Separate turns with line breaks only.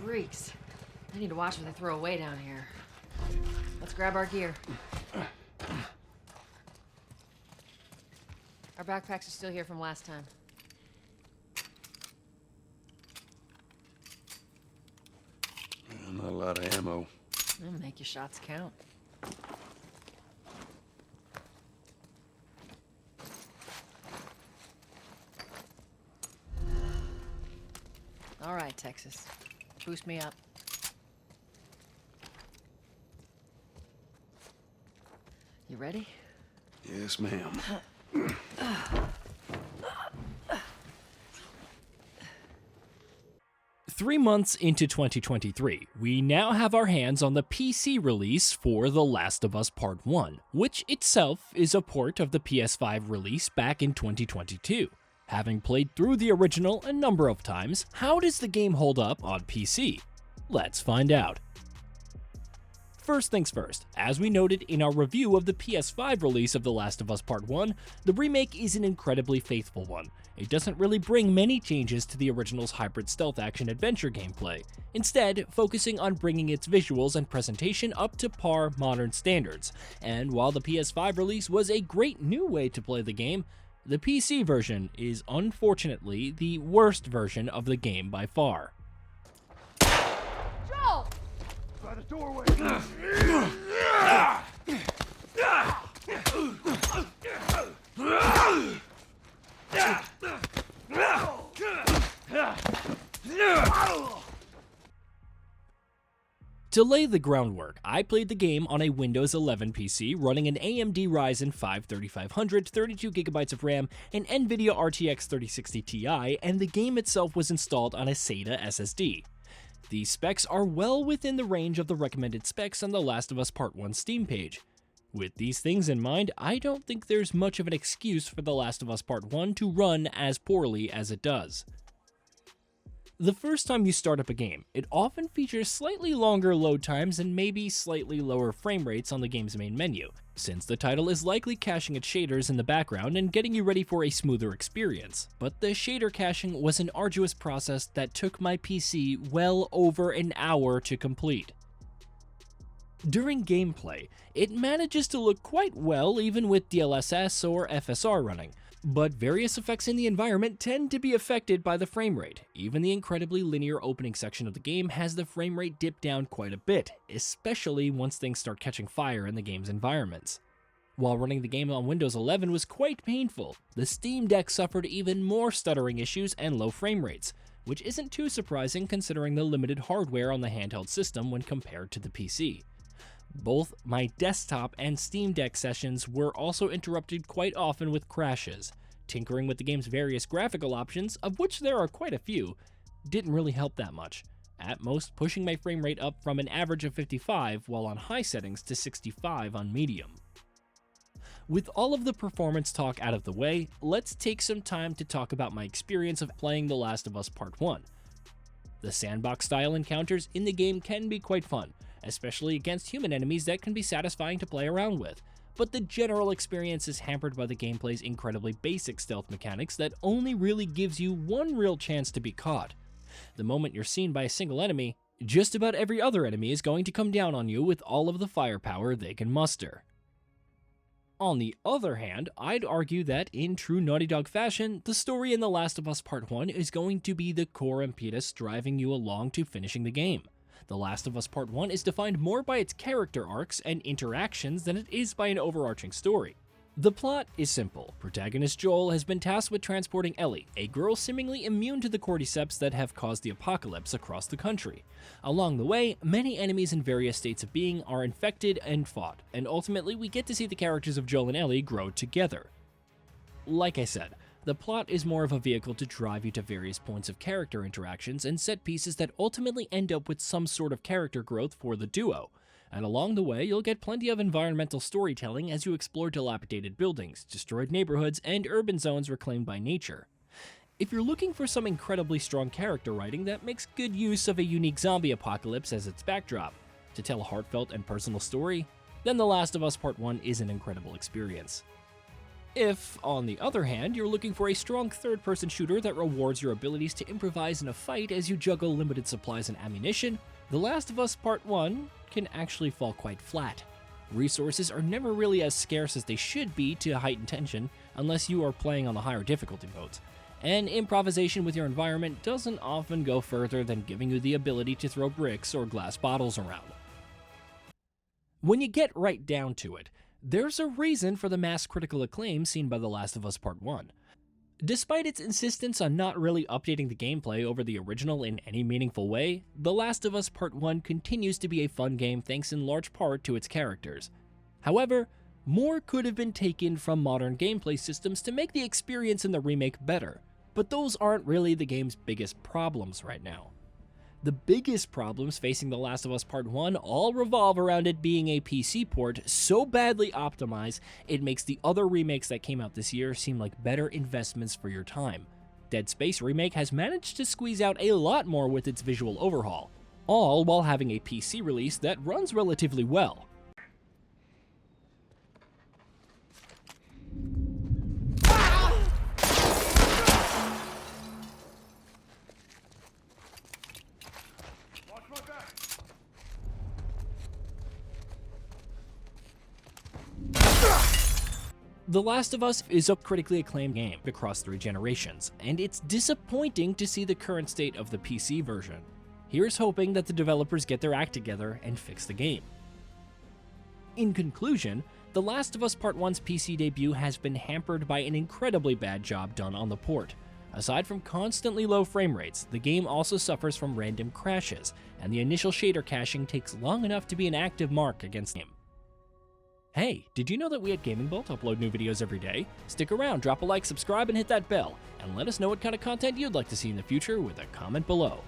Freaks. I need to watch what they throw away down here. Let's grab our gear. Our backpacks are still here from last time.
Not a lot of ammo.
That'll make your shots count. All right, Texas. Boost me up. You ready?
Yes, ma'am.
3 months into 2023, we now have our hands on the PC release for The Last of Us Part 1, which itself is a port of the PS5 release back in 2022. Having played through the original a number of times, how does the game hold up on PC? Let's find out. First things first, as we noted in our review of the PS5 release of The Last of Us Part 1, the remake is an incredibly faithful one. It doesn't really bring many changes to the original's hybrid stealth action-adventure gameplay, instead focusing on bringing its visuals and presentation up to par modern standards. And while the PS5 release was a great new way to play the game, the PC version is unfortunately the worst version of the game by far.
Joel!
By the doorway.
To lay the groundwork, I played the game on a Windows 11 PC running an AMD Ryzen 5 3500, 32GB of RAM, an NVIDIA RTX 3060 Ti, and the game itself was installed on a SATA SSD. These specs are well within the range of the recommended specs on the Last of Us Part 1 Steam page. With these things in mind, I don't think there's much of an excuse for The Last of Us Part 1 to run as poorly as it does. The first time you start up a game, it often features slightly longer load times and maybe slightly lower frame rates on the game's main menu, since the title is likely caching its shaders in the background and getting you ready for a smoother experience. But the shader caching was an arduous process that took my PC well over an hour to complete. During gameplay, it manages to look quite well even with DLSS or FSR running, but various effects in the environment tend to be affected by the frame rate. Even the incredibly linear opening section of the game has the frame rate dip down quite a bit, especially once things start catching fire in the game's environments. While running the game on Windows 11 was quite painful, the Steam Deck suffered even more stuttering issues and low frame rates, which isn't too surprising considering the limited hardware on the handheld system when compared to the PC. Both my desktop and Steam Deck sessions were also interrupted quite often with crashes. Tinkering with the game's various graphical options, of which there are quite a few, didn't really help that much, at most pushing my frame rate up from an average of 55 while on high settings to 65 on medium. With all of the performance talk out of the way, let's take some time to talk about my experience of playing The Last of Us Part 1. The sandbox-style encounters in the game can be quite fun, especially against human enemies that can be satisfying to play around with, but the general experience is hampered by the gameplay's incredibly basic stealth mechanics that only really gives you one real chance to be caught. The moment you're seen by a single enemy, just about every other enemy is going to come down on you with all of the firepower they can muster. On the other hand, I'd argue that in true Naughty Dog fashion, the story in The Last of Us Part 1 is going to be the core impetus driving you along to finishing the game. The Last of Us Part 1 is defined more by its character arcs and interactions than it is by an overarching story. The plot is simple. Protagonist Joel has been tasked with transporting Ellie, a girl seemingly immune to the cordyceps that have caused the apocalypse across the country. Along the way, many enemies in various states of being are infected and fought, and ultimately we get to see the characters of Joel and Ellie grow together. Like I said, the plot is more of a vehicle to drive you to various points of character interactions and set pieces that ultimately end up with some sort of character growth for the duo. And along the way, you'll get plenty of environmental storytelling as you explore dilapidated buildings, destroyed neighborhoods, and urban zones reclaimed by nature. If you're looking for some incredibly strong character writing that makes good use of a unique zombie apocalypse as its backdrop, to tell a heartfelt and personal story, then The Last of Us Part 1 is an incredible experience. If, on the other hand, you're looking for a strong third-person shooter that rewards your abilities to improvise in a fight as you juggle limited supplies and ammunition, The Last of Us Part 1 can actually fall quite flat. Resources are never really as scarce as they should be to heighten tension unless you are playing on the higher difficulty modes, and improvisation with your environment doesn't often go further than giving you the ability to throw bricks or glass bottles around. When you get right down to it, there's a reason for the mass critical acclaim seen by The Last of Us Part 1. Despite its insistence on not really updating the gameplay over the original in any meaningful way, The Last of Us Part 1 continues to be a fun game thanks in large part to its characters. However, more could have been taken from modern gameplay systems to make the experience in the remake better, but those aren't really the game's biggest problems right now. The biggest problems facing The Last of Us Part 1 all revolve around it being a PC port so badly optimized it makes the other remakes that came out this year seem like better investments for your time. Dead Space Remake has managed to squeeze out a lot more with its visual overhaul, all while having a PC release that runs relatively well. The Last of Us is a critically acclaimed game across 3 generations, and it's disappointing to see the current state of the PC version. Here's hoping that the developers get their act together and fix the game. In conclusion, The Last of Us Part 1's PC debut has been hampered by an incredibly bad job done on the port. Aside from constantly low frame rates, the game also suffers from random crashes, and the initial shader caching takes long enough to be an active mark against him. Hey, did you know that we at GamingBolt upload new videos every day? Stick around, drop a like, subscribe, and hit that bell, and let us know what kind of content you'd like to see in the future with a comment below.